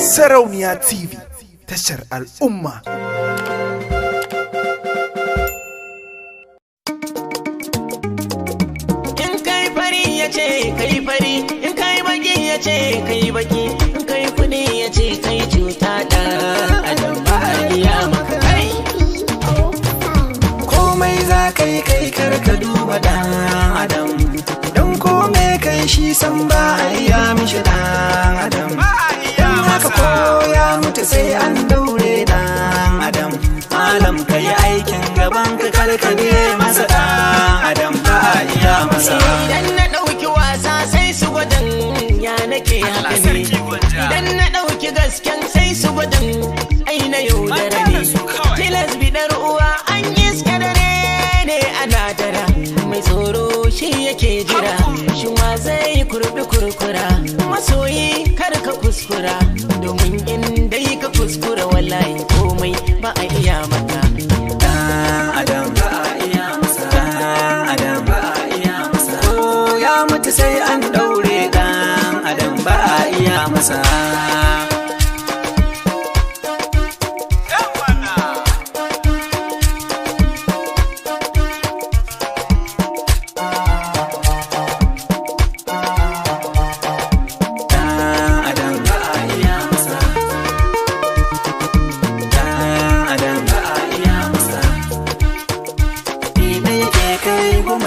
Sarauniya TV, tashar al'umma. In kai fari ya ce kai fari, in kai baki ya ce kai baki, in kai kudi ya ce kai cuta da adam ba a iya maka kai. Komai za ka yi kai karka duba dan adam, don komai kai shi san ba a iya mishi dan adam. Don haka ko ya mutu sai an daure dan adam. Malam ka yi aikin gaban ka karka biye masa dan adam ba a iya masa. Idan na ɗauki wasa sai su gwadon ya nake haka ne, idan na ɗauki gasken sai su gwadon ai na yaudara ne. Tilas bidar uwa an yi dare ne ana dara, mai tsoro shi yake jira, shi ma zai kurbi kurkura. Masoyi kar ka kuskura, domin in dai ka kuskura wallahi komai ba a iya maka. Dan adam ba a iya masa, dan adam ba a iya masa. Ko ya mutu sai an daure dan adam ba a iya masa.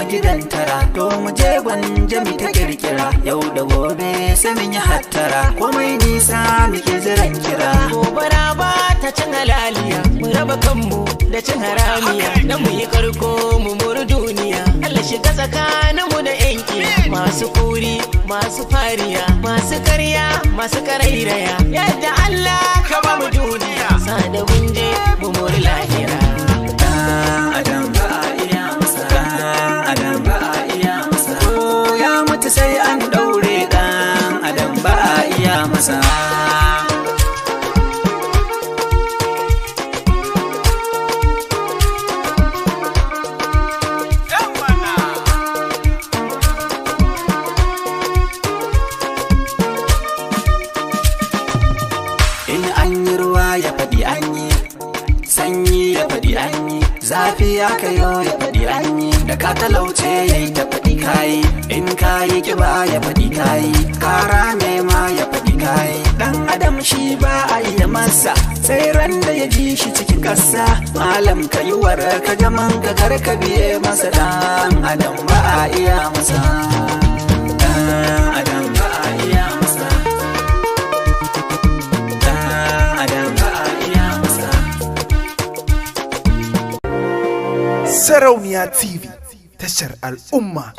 Gidan tara to mu je gwanja mi ta kirkira, yau da gobe sai mun yi hattara, komai nisa muke jiran kira. Gobara ba ta cin halaliya, mu raba kanmu da cin haramiya, dan mu yi karko mu muru duniya. Allah shiga tsakaninmu da yanki, masu kuri masu fariya, masu karya masu karairaya. Yadda Allah ka ba mu duniya, sa da gunje mu muri lahira. Sai an daure dan adam ba a iya masa. In an yi ruwa ya faɗi an yi, sanyi ya faɗi an yi, zafi ya kayo ya faɗi an yi, da ka talauce ya yi ta faɗi kayi, in kayi kiba ya faɗi kayi, kara nema ya faɗi kayi. Dan adam shi ba a iya masa, sai ran da ya ji shi cikin ƙasa. Malam ka yi ka gaman ka karka biye masa, dan adam ba a iya masa. Dan adam ba a iya masa. Dan adam ba a iya masa. Sarauniya TV, tashar al'umma.